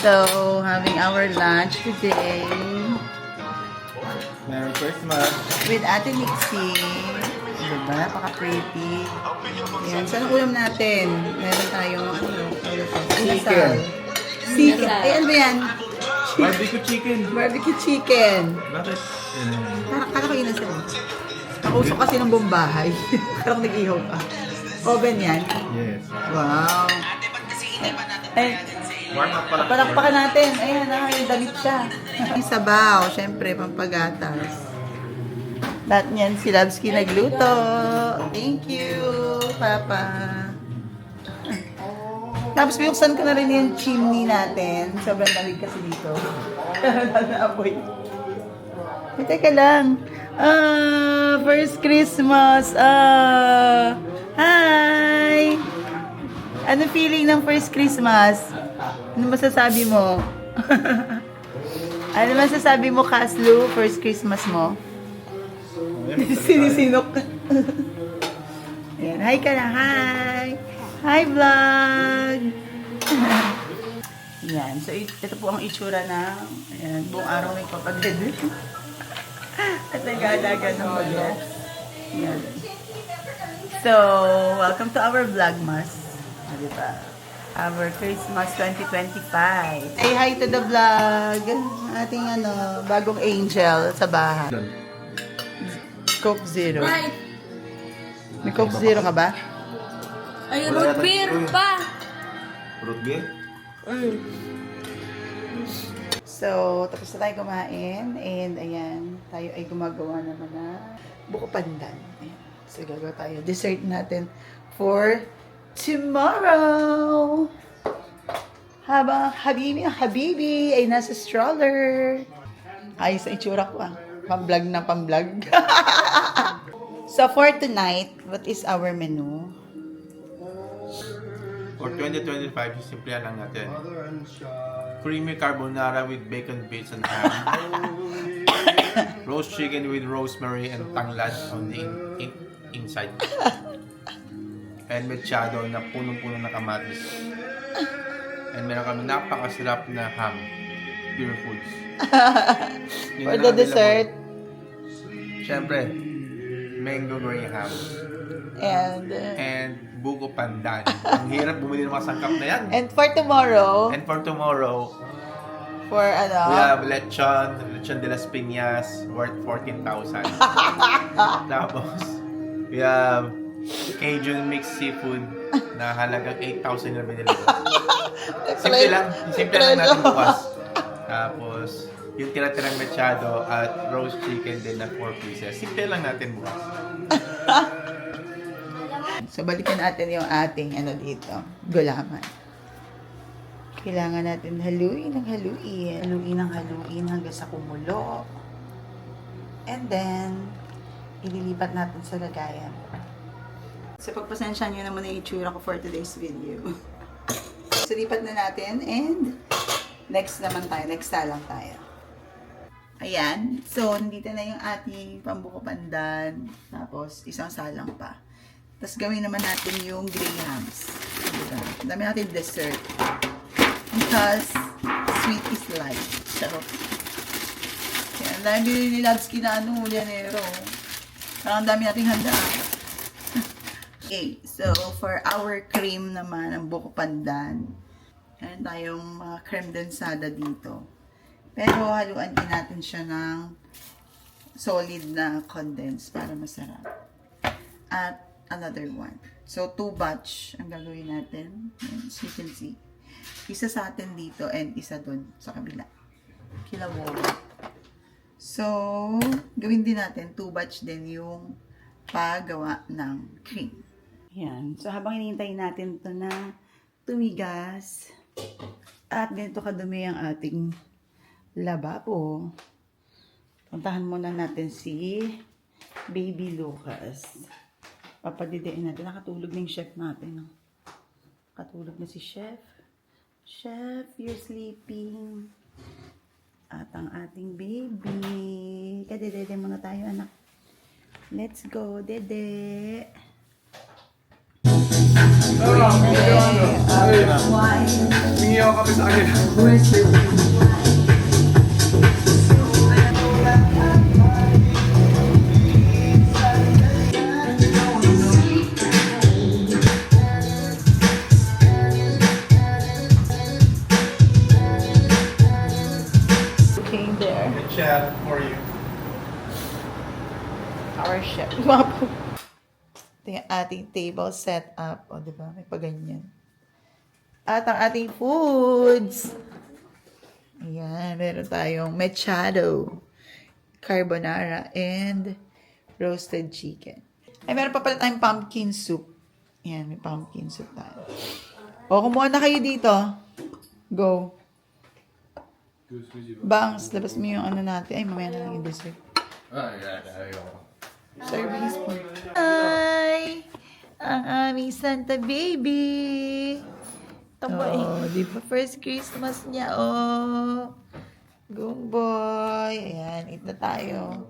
So, having our lunch today Merry Christmas. with Ate Nixie. Diba? Napaka-pretty. Ayan. Saan ang ulam natin? Meron tayong, Chicken. Chicken. Ay, ano ba yan? Barbecue chicken. Barbecue chicken. Bakit? Kala ko yun ang sabi. Nakausok kasi ng buong bahay. Parang nag-ihaw pa. Oven yan. Yes. Wow. Ay, Warm up pala. palakpakan natin. Ayan, yung damit siya. Yung sabaw, syempre, pampagatas. Lahat niyan si Labsky nagluto. Thank you, Papa. Tapos binuksan ko na rin yung chimney natin. Sobrang lamig kasi dito. Naapoy. Eh, teka lang. First Christmas. Hi! Ano feeling ng first Christmas? Ano masasabi mo? Ano masasabi mo, Kaslu? First Christmas mo? Sinisinok. Ayan. Hi ka na. Hi! Hi, vlog! Ayan. So, ito po ang itsura ng ayan, buong araw may papagod. At nag-aalaga ng bagot. Ayan. So, welcome to our vlogmas. Diba? Our Christmas 2025. Say hi to the vlog. Ating bagong angel sa bahay. Coke Zero. Right. May Coke Zero ka ba? Ay, root beer pa. Root beer? So, tapos na tayo kumain. And ayan, tayo ay gumagawa naman na buko pandan. Ayan. So, gagawa tayo. Dessert natin for tomorrow. Habang Habibi ay nasa stroller. Ayos na itsura ko Pamblog na pamblog. So, for tonight, what is our menu? For 2025, simplihan lang natin. Creamy carbonara with bacon bits and ham. Roast chicken with rosemary and tanglad on the inside. And mechado na punong-puno na kamatis. And meron kami napakasarap na ham. Pure foods. Yun For na the lang dessert. available. Siyempre, mango graham. And Buko pandan. Ang hirap bumili ng mga sangkap na yan. and for tomorrow, And for tomorrow, for we have lechon de las piñas worth 14,000. Tapos, we have Cajun mixed seafood na halagang 8,000 na binili ko. Simple lang natin bukas. Tapos, yung tira-tirang mechado at roast chicken din na 4 pieces. Simple lang natin bukas. So, balikan natin yung ating dito, gulaman. Kailangan natin haluin ng haluin. Haluin ng haluin hanggang sa kumulo. And then, ililipat natin sa lagayan. So, pagpasensya nyo naman yung itsura ko for today's video. So, lipat na natin and next naman tayo. Next salang tayo. Ayan. So, nandito na yung ating pambuko pandan. Tapos, isang salang pa. Tapos gawin naman natin yung grahams. Diba? Dami natin dessert. Because sweet is life. Charot. Kaya dami ni Labsky na Llanero. Parang dami nating handa. Okay, so for our cream naman, ang buko pandan. Meron tayong mga creme densada dito. Pero haluan din natin siya ng solid na condensed para masarap. At another one. So, 2 batch ang gagawin natin. As you can see. Isa sa atin dito and isa dun sa kabila. Kilawowa. So, gawin din natin 2 batch din yung paggawa ng cream. Yan. So, habang hinihintay natin ito na tumigas at ganito kadumi ang ating lababo, puntahan muna natin si Baby Lucas. Papadidiin natin. Nakatulog na yung chef natin. Nakatulog na si chef. Chef, you're sleeping. At ang ating baby. Kadedede muna tayo, anak. Let's go, dede. Tingin Nangiyaw kami sa kanila. Okay, there. The chef for you. Our chef. Wapo. Ito yung ating table set up. O, diba? May paganyan. At ang ating foods. Ayan, meron tayong mechado, carbonara, and roasted chicken. Ay, meron pa pala tayong pumpkin soup. Ayan, may pumpkin soup tayo. O, kumuha na kayo dito. Go. Bangs, labas mo yung ano natin. Ay, mamaya na lang yung dessert. Serving spoon. Hi! Ang aming Santa Baby! Oh, di ba first Christmas niya, oh. Good boy. Ayan, eat na tayo.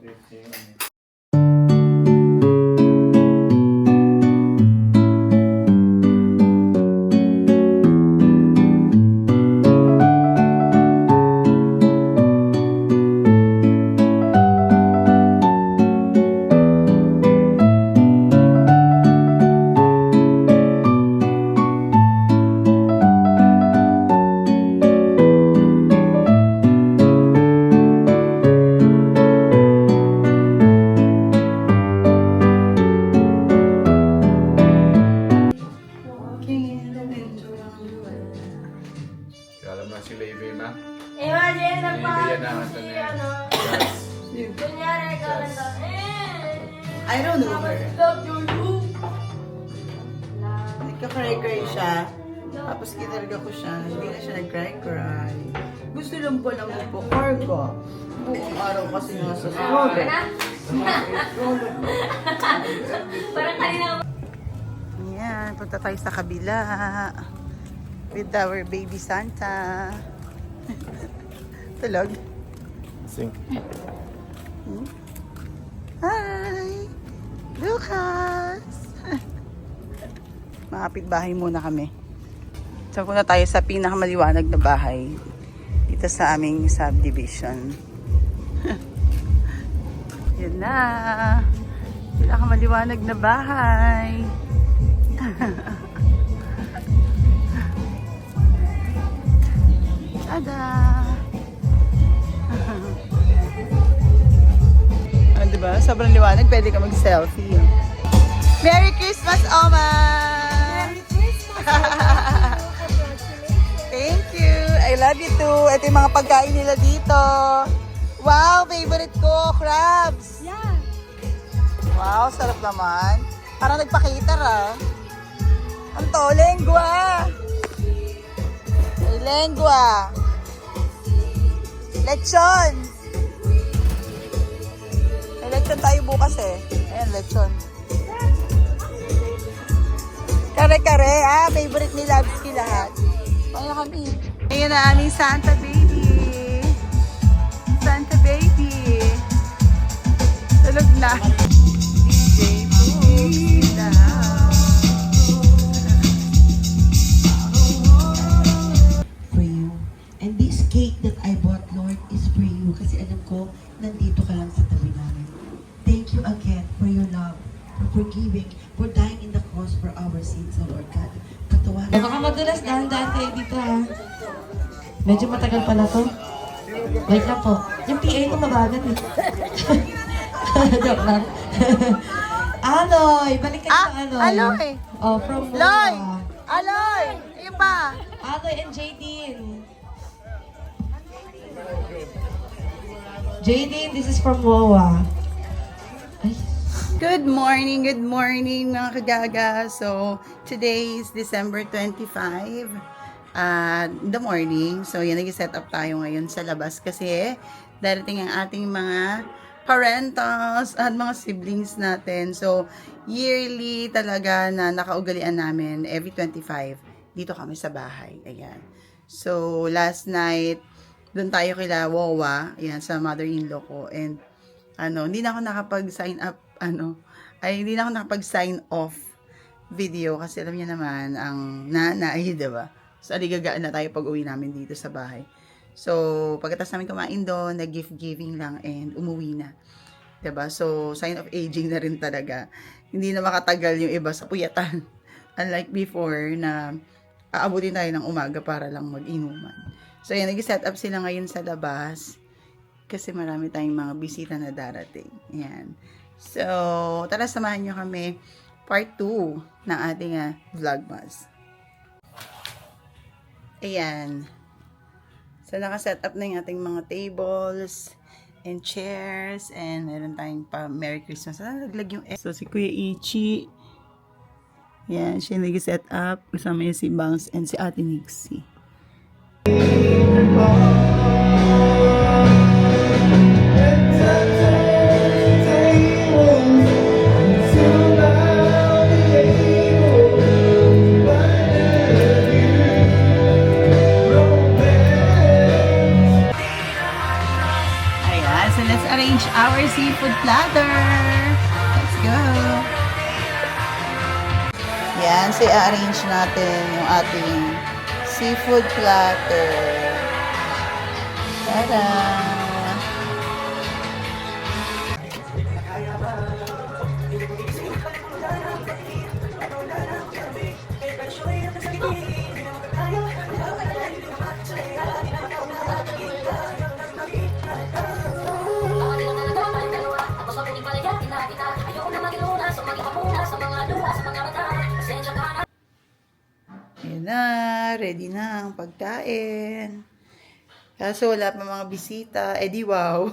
Alam na si Baby, ma. Imagine na pa. Baby, yan na. Ito na yan. Kunyari ka lang daw. I don't know her. Love you, you. Nagka-cry-cry siya. Tapos kinarga ko siya. Hindi na siya nag-cry-cry. Gusto lang po naman po cargo. Buong araw kasi nga sa stroller. Parang kanina. Ayan, punta tayo sa kabila. With our baby Santa. Tulog. Sing. Hi! Lucas! Makapit bahay muna kami. So, punta tayo sa pinakamaliwanag na bahay dito sa aming subdivision. Yan na. Pinakamaliwanag na bahay. Tada! Diba? Sobrang liwanag. Pwede ka mag-selfie. Merry Christmas, Oma! Merry Christmas. Thank you. I love you too. Ito yung mga pagkain nila dito. Wow, favorite ko, crabs. Yeah. Wow, sarap naman. Parang nagpa-cater ah. Ang to, lengua. Ay, lengua. Lechon. May lechon tayo bukas eh. Ayan, lechon. Kare-kare. Ah, favorite ni Labsky lahat. Kaya kami. Ayan na aming Santa Baby. Santa Baby. Tulog na. DJ Books. For you. And this cake that I bought, Lord, is for you. Kasi alam ko, nandito ka lang sa tabi namin. Thank you again for your love, for forgiving, for dying in the cross for our sins, O Lord God. Katawanan. Baka madulas, dahan-dahan kayo dito ha. Medyo matagal pala to. Wait lang po. Yung PA ko mabagal eh. Joke lang. Aloy! Balik ka sa Aloy. Aloy. Oh, from Loy! Wawa. Aloy! Ayun pa. Aloy and Jadine. Jadine, this is from Wawa. Ay. Good morning mga kagaga. So, today is December 25. In the morning. So, yan, nag-set up tayo ngayon sa labas kasi darating ang ating mga parentals at mga siblings natin. So, yearly talaga na nakaugalian namin every 25. Dito kami sa bahay. Ayan. So, last night, doon tayo kila Wawa. Ayan, sa mother-in-law ko. And, hindi na ako nakapag-sign up, hindi na ako nakapag-sign off video kasi alam niya naman ang nanay, diba? So, aligagaan na tayo pag uwi namin dito sa bahay. So, pagkatapos namin kumain doon, nag-gift giving lang and umuwi na. Diba? So, sign of aging na rin talaga. Hindi na makatagal yung iba sa puyatan. Unlike before na aabutin tayo ng umaga para lang mag-inuman. So, yan, nag-set up sila ngayon sa labas kasi marami tayong mga bisita na darating. Yan. So, tara samahan nyo kami part 2 ng ating vlogmas. Ayan. So, naka-set up na yung ating mga tables and chairs and meron tayong pa Merry Christmas. Nalaglag yung so, si Kuya Ichi. Yan, siya nag-set up. Kasama niya si Bangs and si Ate Nixie. Ayan, so let's arrange our seafood platter. Let's go! Yan, so i-arrange natin yung ating seafood platter. Tada! Ayan na, ready na ang pagkain. Kaso wala pa mga bisita. Eh di wow.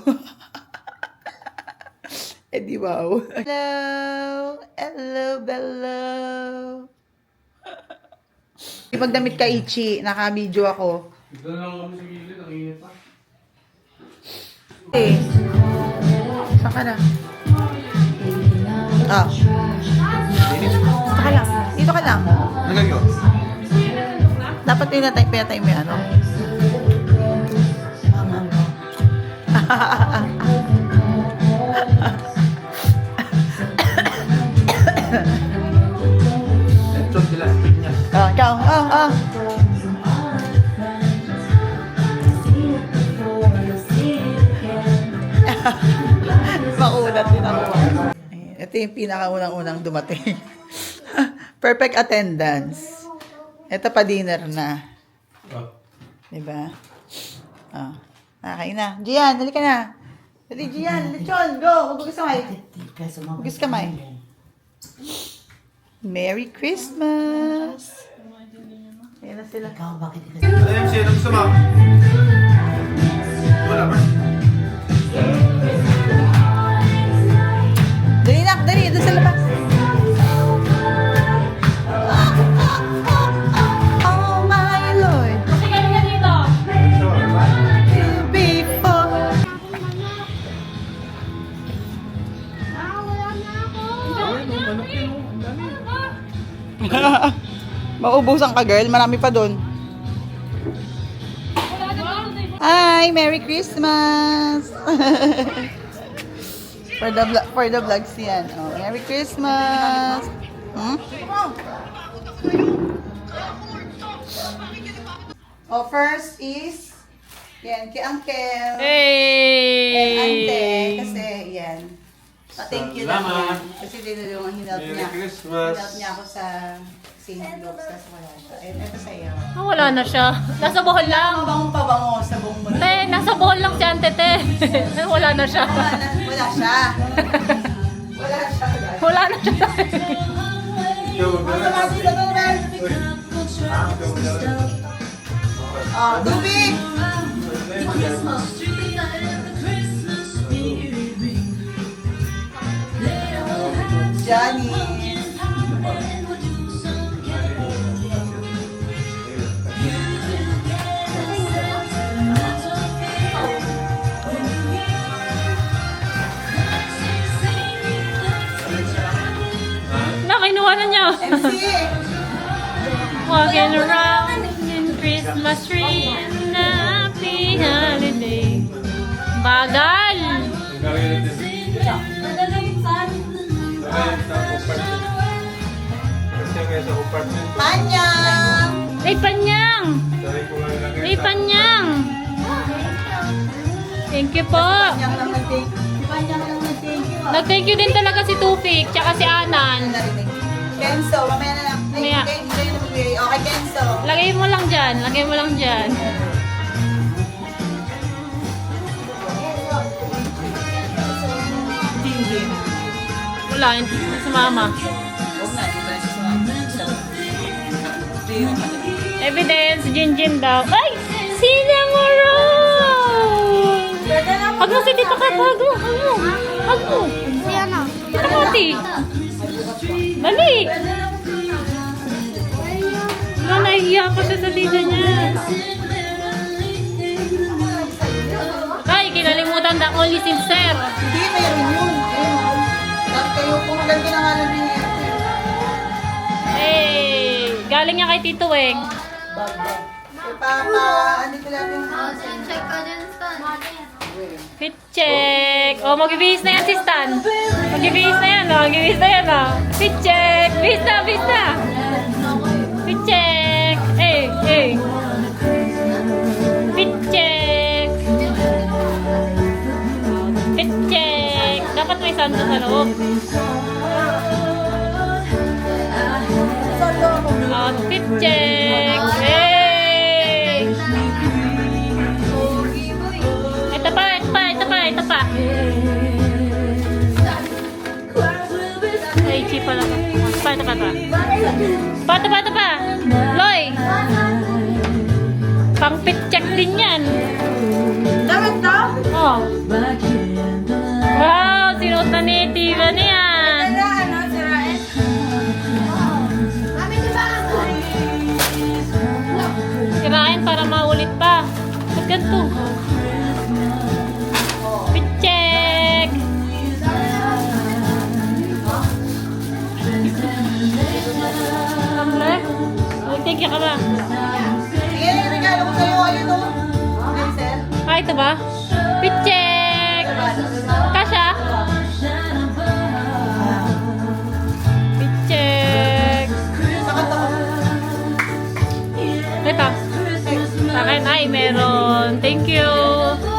Eh di wow. Hello! Hello, bello! Ipagdamit ka, Ichi. Naka-video ako. Ito lang kami sa gilid, ang init pa. Eh. Saan ka na? Ah. Dito ka lang. Dito ka lang. Nagagyo? Dapat pinatay mo yan, ano? Lechon de las piñas. Ikaw. Makulat din ako. Ito yung pinakaunang-unang dumating. Perfect attendance. Ito pa dinner na. Oh. Diba? Nakain na. Gian, halika na. Dali, Gian, lechon, go! Huwag kamay. Huwag kamay. Merry Christmas! Ayan na sila. Ano yung siya? Gusto mo? Wala ba? Dali na, dali, doon sa labas. Oh my Lord. Kasi kanina dito. Before. Maubusan ka, girl. Marami pa doon. Hi! Merry Christmas! for the vlogs yan. Oh, Merry Christmas! Hmm? Oh, first is yan, kay Uncle. Hey! And Ante. Kasi, yan. Thank you lang Salamat. yan. Kasi dinulungan, hinelp niya. Merry Christmas. Hinelp niya ako sa St. Luke's. Kasi wala siya. And ito sa'yo. Wala na siya. Nasa Bohol lang. Ang pabango sa buong mundo. Te, nasa Bohol lang si Ante, te. Wala na siya. Wala siya. Wala siya, guys. Wala na siya. Oh, tubig! Johnny! Nakinuha na niya. MC! Walking around in Christmas tree and happy holiday. Bagal! Panyang! Ay, Panyang! Ay, Panyang! Thank you po. Panyang lang nag-thank you. Nag-thank you din talaga si Tufik, tsaka si Anan. Kenzo, mamaya na lang. Mamaya. Okay, Kenzo. Lagay mo lang dyan, lagay mo lang dyan. Jinjin. Wala, hindi sa mama. Huwag na, hindi tayo sasama. Evidence, Jinjin daw. Ay! Cinnamon! Hag mo si Tito Kat, hag mo, hag mo. Hag mo. Tito Kati. Dali. Wala, nahihiya pa siya sa tita niya. Ay, kinalimutan na only sincere. Hindi, meron yun. Tapos kayo, kung ganti na nga lang din yan. Eh, galing niya kay Tito Weng. Ano ko lang yung... Fit check. Oh, mag-bihis na yan si Stan. Mag-bihis na yan, oh. Mag-bihis na yan, oh. Fit check. Bihis na, bihis na. Fit check. Eh, eh. Fit check. Fit check. Dapat may sando sa loob. Oh, fit check. Eh. Ito pa, ito pa, ito pa, ito pa. Ay, cheap pala. Ito pa, ito pa, ito pa. Ito pa, ito pa. Loy. Pang fit check din yan. Dapat to? Oh. Wow, sinuot na ni Tiffany yan. Ano, sirain? Kirain para maulit pa. Ba't ganito? Fit check. Kamle? Thank you ka ba? Sige, regalo ko sa'yo. Ayun o. Pencil. Ah, ito ba? Fit check. Kasha? Fit check. Sakat ako. Ito. Sa akin ay meron. Thank you. Ito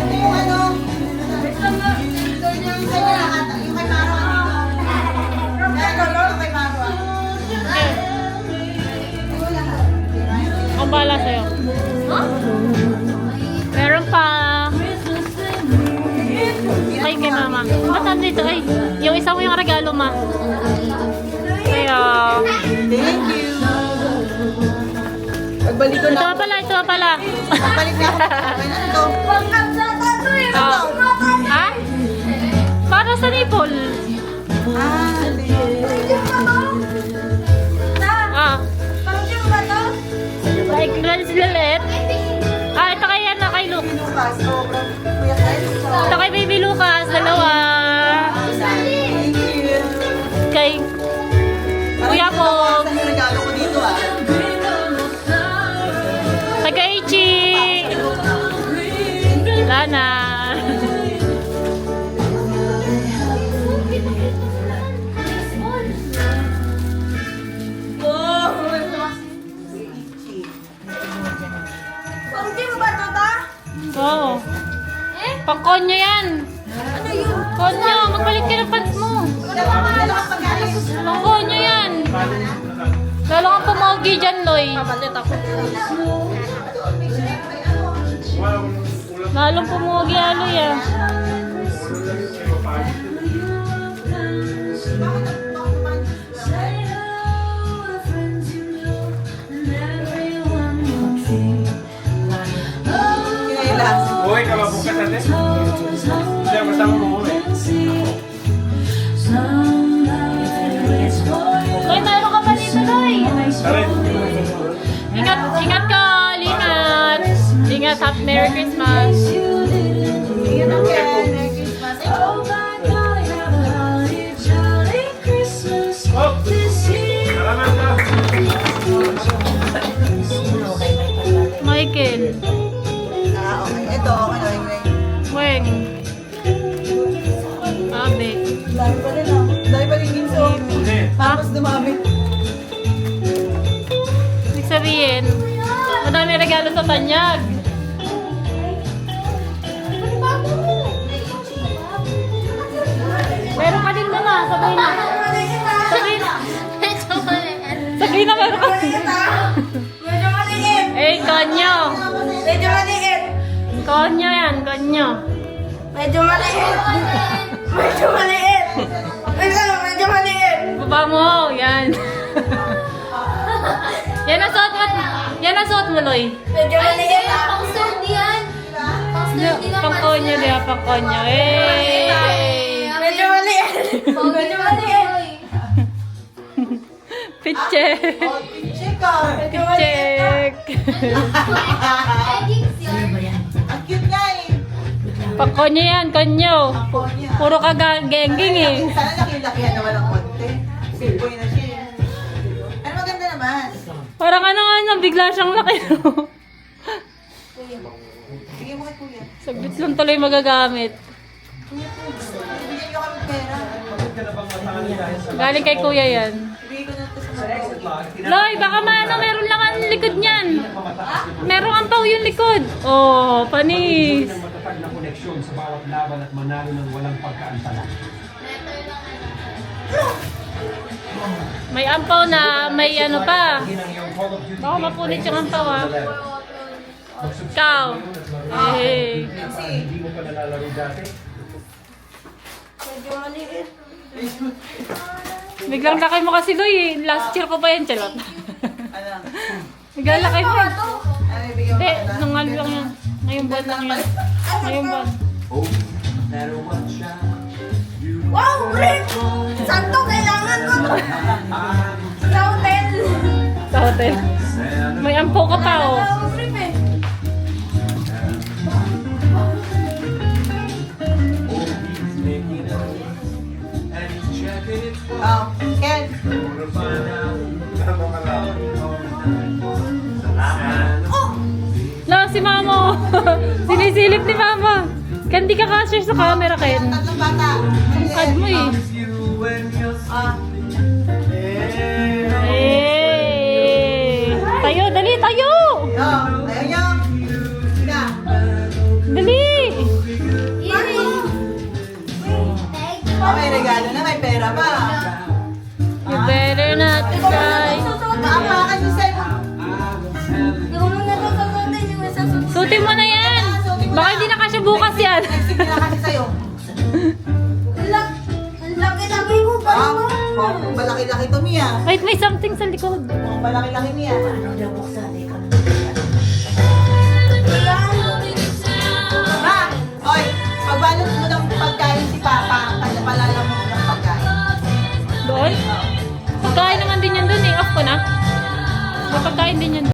yung ano. Yung kay Maro. Yung kay Maro. Okay. Ang bala sa'yo. Meron pa. Ay, kay mama. Ba't nandito? Ay, yung isa mo yung regalo, ma. Kaya. Thank you. Pagbalik ko Ito na. pa pala, ito pa pala. Pagbalik na ako. Oh. Ha? Para sa nipple. Ah. Like, lalit. Ah, ito kay ano, kay Luke. Lucas. Oh, Kuya Kenzo. Ito kay Baby Lucas, dalawa. Thank you. Kay Kuya Parang Pog. yung regalo ko dito ah. Kay Ichi. Wala na. Oo. Pang-konyo yan. Ano yun? Konyo, magbalik ka ng pants mo. Pang-konyo yan. Lalo kang pumogi dyan, Loy. Lalong pumogi, Aloy, ah. Kinailas. Uy, ka ba bukas natin? Siya, kasama mo uwi. Loy, meron ka pa dito, Loy. Tara. Ingat, ingat ka, ingat. Ingat, happy Merry Christmas. Ingat ang Ken. Merry Christmas. Oh! Salamat ka! Michael. Ah, okay. Ito, okay. Weng. Abe. Dahil pa rin ah. Dahil pa rin ginso. Hindi. Tapos dumami. sabihin. Madami regalo sa tanyag. Meron ka din mama, sabay na. Sabay na. Sabay na meron ka. Medyo maliit. Eh, konyo. Medyo maliit. Konyo yan, konyo. Medyo maliit. Medyo maliit. Medyo maliit. Baba mo, yan. Yan ang suot mo. Yan ang suot mo, Loy. Medyo maliit. Pangkonyo, di ba? Pangkonyo. Eh. Medyo maliit. Medyo maliit. Pitcheck. Check out. Medyo maliit. Pitcheck. Ang cute nga eh. Pangkonyo yan, konyo. Puro ka gengging eh. Sana laki-lakihan naman ng konti. Silboy na siya eh. Ano maganda naman? Parang ano, bigla siyang laki. Bigyan mo kay kuya. Saglit lang tuloy magagamit. Bigyan niyo kami pera. Galing kay kuya yan. Bigyan ko na ito sa mga. Loy, baka meron lang ang likod niyan. Merong ampaw yung likod. Oh, panis. Matatag na koneksyon sa bawat laban at manalo ng walang pagkaantala. May ampaw na, may ano pa. Yan ang iyong Call of Duty Baka mapunit yung ampaw ah. Ikaw. Eh. Hindi mo pa nalalaro dati. Medyo maliit. Biglang laki mo kasi, Loy. Last year ko pa yan, charot. Ano? Biglang laki mo. Ano ibigyan mo Hindi, ka na? nung ano lang yan. Ngayong buwan lang yan. Ngayong buwan. Wow, Rick! Saan to? Kailangan ko to. Sa hotel. Sa hotel. May ampaw ka pa, oh. Trip eh. Oh, Ken. La, si Mama. Sinisilip ni Mama. Kandi ka cashier sa camera, Ken. Tatlong bata. Tangkad mo eh. Ah. Eh. Tayo, dali, tayo. Oh, ayaw niyo. Sina. Dali. Oh, may regalo na. May pera pa. You better not cry. Maapakan yung cellphone. Suotin mo na yan. Baka hindi na kasya bukas yan. Nagsige na kasi sa'yo. Laki-laki ko pa. Ah, oh, malaki-laki to, Mia. Wait, may something sa likod. Oh, malaki-laki, Mia. Ma! Oy! Pagbalot mo ng pagkain si Papa, kanya palala mo ng pagkain. Doon? Pagkain naman din yan doon eh. Off ko na. May pagkain din yan.